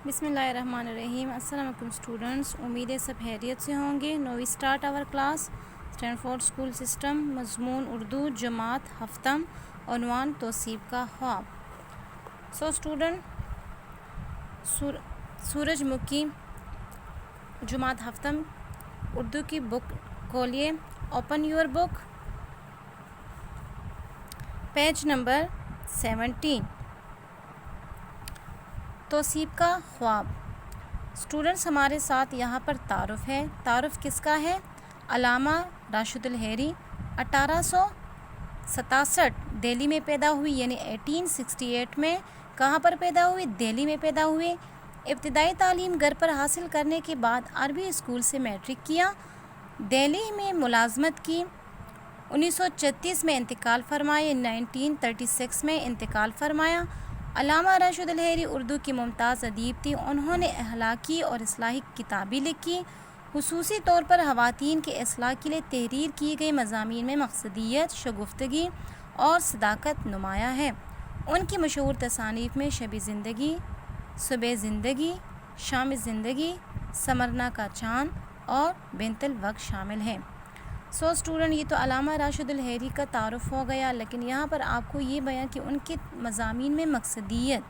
بسم اللہ الرحمن الرحیم۔ السلام علیکم اسٹوڈنٹس، امید ہے سب خیریت سے ہوں گے۔ Now we start our class Stanford school system, مضمون اردو، جماعت ہفتم، عنوان توصیف کا خواب۔ اسٹوڈنٹ، سورج مکھی جماعت ہفتم اردو کی بک کھولیے۔ Open your book, page number 17۔ Tauseef کا خواب۔ اسٹوڈنٹس، ہمارے ساتھ یہاں پر تعارف ہے۔ تعارف کس کا ہے؟ علامہ راشد الحیری 1867 دہلی میں پیدا ہوئی، یعنی 1868 میں۔ کہاں پر پیدا ہوئی؟ دہلی میں پیدا ہوئی۔ ابتدائی تعلیم گھر پر حاصل کرنے کے بعد عربی اسکول سے میٹرک کیا۔ دہلی میں ملازمت کی۔ 1936 میں انتقال فرمایا، 1936 میں انتقال فرمایا۔ علامہ راشد الحیری اردو کی ممتاز ادیب تھی۔ انہوں نے اخلاقی اور اصلاحی کتابیں لکھی۔ خصوصی طور پر خواتین کے اصلاح کے لیے تحریر کی گئی مضامین میں مقصدیت، شگفتگی اور صداقت نمایاں ہے۔ ان کی مشہور تصانیف میں شب زندگی، صبح زندگی، شام زندگی، سمرنا کا چاند اور بنت الوقت شامل ہیں۔ اسٹوڈنٹ، یہ تو علامہ راشد الحیری کا تعارف ہو گیا، لیکن یہاں پر آپ کو یہ بیان کہ ان کے مضامین میں مقصدیت،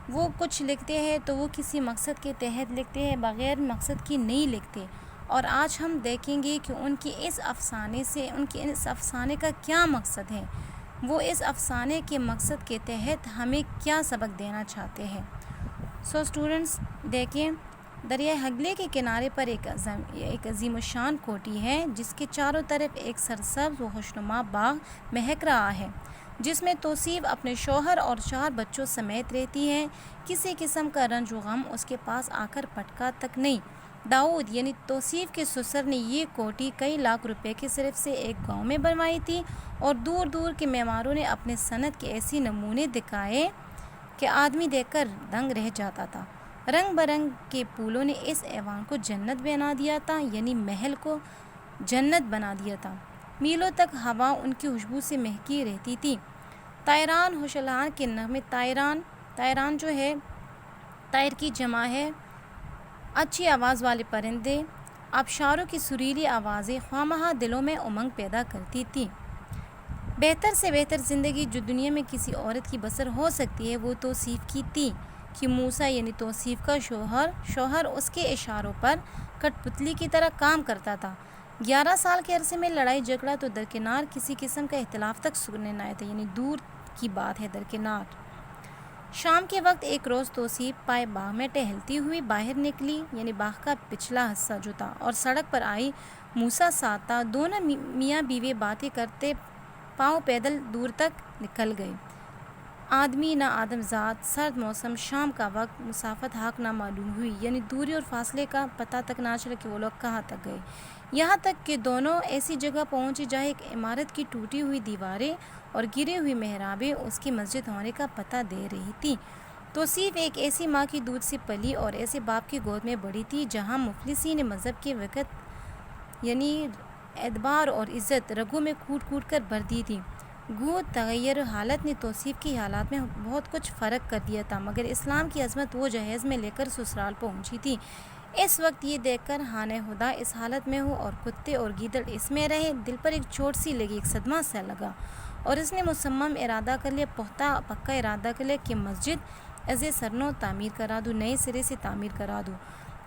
وہ کچھ لکھتے ہیں تو وہ کسی مقصد کے تحت لکھتے ہیں، بغیر مقصد کی نہیں لکھتے۔ اور آج ہم دیکھیں گے کہ ان کے اس افسانے کا کیا مقصد ہے، وہ اس افسانے کے مقصد کے تحت ہمیں کیا سبق دینا چاہتے ہیں۔ اسٹوڈنٹس دیکھیں، دریائے ہگلے کے کنارے پر ایک عظیم الشان کوٹھی ہے، جس کے چاروں طرف ایک سرسبز و خوشنما باغ مہک رہا ہے، جس میں توصیف اپنے شوہر اور 4 بچوں سمیت رہتی ہے۔ کسی قسم کا رنج و غم اس کے پاس آ کر پٹکا تک نہیں۔ داؤد یعنی توصیف کے سسر نے یہ کوٹھی کئی لاکھ روپے کی صرف سے ایک گاؤں میں بنوائی تھی، اور دور دور کے معماروں نے اپنے صنعت کے ایسے نمونے دکھائے کہ آدمی دیکھ کر دنگ رہ جاتا تھا۔ رنگ برنگ کے پھولوں نے اس ایوان کو جنت بنا دیا تھا، یعنی محل کو جنت بنا دیا تھا۔ میلوں تک ہوا ان کی خوشبو سے مہکی رہتی تھی۔ طائران ہوشلان کے نغمے، طائران جو ہے طائر کی جمع ہے، اچھی آواز والے پرندے، آبشاروں کی سریلی آوازیں خواہ دلوں میں امنگ پیدا کرتی تھی۔ بہتر سے بہتر زندگی جو دنیا میں کسی عورت کی بسر ہو سکتی ہے، وہ توصیف کی تھی کہ موسیٰ یعنی توصیف کا شوہر اس کے اشاروں پر کٹ پتلی کی طرح کام کرتا تھا۔ 11 سال کے عرصے میں لڑائی جھگڑا تو درکنار، کسی قسم کا اختلاف تک سننے نہ آیا تھا، یعنی دور کی بات ہے درکنار۔ شام کے وقت ایک روز توصیف پائے باغ میں ٹہلتی ہوئی باہر نکلی، یعنی باغ کا پچھلا حصہ جو تھا، اور سڑک پر آئی موسیٰ ساتھ تھا۔ دونوں میاں بیوی باتیں کرتے پاؤں پیدل دور تک نکل گئے۔ آدمی نہ آدم ذات، سرد موسم، شام کا وقت، مسافت حق نہ معلوم ہوئی، یعنی دوری اور فاصلے کا پتہ تک نہ چلا کہ وہ لوگ کہاں تک گئے۔ یہاں تک کہ دونوں ایسی جگہ پہنچے جہاں ایک عمارت کی ٹوٹی ہوئی دیواریں اور گری ہوئی محرابیں اس کی مسجد ہونے کا پتہ دے رہی تھی۔ توصیف ایک ایسی ماں کی دودھ سے پلی اور ایسے باپ کی گود میں بڑی تھی جہاں مفلسین مذہب کے وقت، یعنی اعتبار اور عزت رگوں میں کوٹ کوٹ کر بھرتی تھی۔ گو تغیر حالت نے توصیف کی حالات میں بہت کچھ فرق کر دیا تھا، مگر اسلام کی عظمت وہ جہیز میں لے کر سسرال پہنچی تھی۔ اس وقت یہ دیکھ کر خانہ خدا اس حالت میں ہو اور کتے اور گیدڑ اس میں رہے، دل پر ایک چوٹ سی لگی، ایک صدمہ سا لگا، اور اس نے مصمم ارادہ کر لیا، پکا ارادہ کر لیا کہ مسجد از سرنو تعمیر کرا دوں، نئے سرے سے تعمیر کرا دوں۔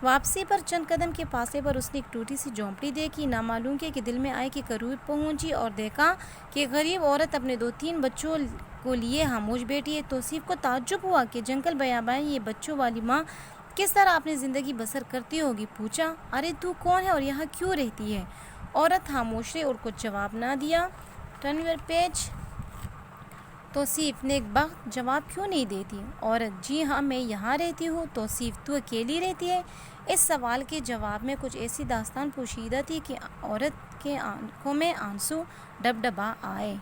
واپسی پر چند قدم کے فاصلے پر اس نے ایک ٹوٹی سی جھونپڑی دیکھی۔ نامعلوم کہ دل میں آئے کہ قریب پہنچی اور دیکھا کہ غریب عورت اپنے 2-3 بچوں کو لیے خاموش بیٹھی ہے۔ توصیف کو تعجب ہوا کہ جنگل بیابان یہ بچوں والی ماں کس طرح اپنی زندگی بسر کرتی ہوگی۔ پوچھا، ارے تو کون ہے اور یہاں کیوں رہتی ہے؟ عورت خاموش رہی اور کچھ جواب نہ دیا۔ Turn your page. توصیف، نیک بخت، جواب کیوں نہیں دیتی؟ عورت، جی ہاں میں یہاں رہتی ہوں۔ توصیف، تو اکیلی رہتی ہے؟ اس سوال کے جواب میں کچھ ایسی داستان پوشیدہ تھی کہ عورت کے آنکھوں میں آنسو ڈب ڈبا آئے۔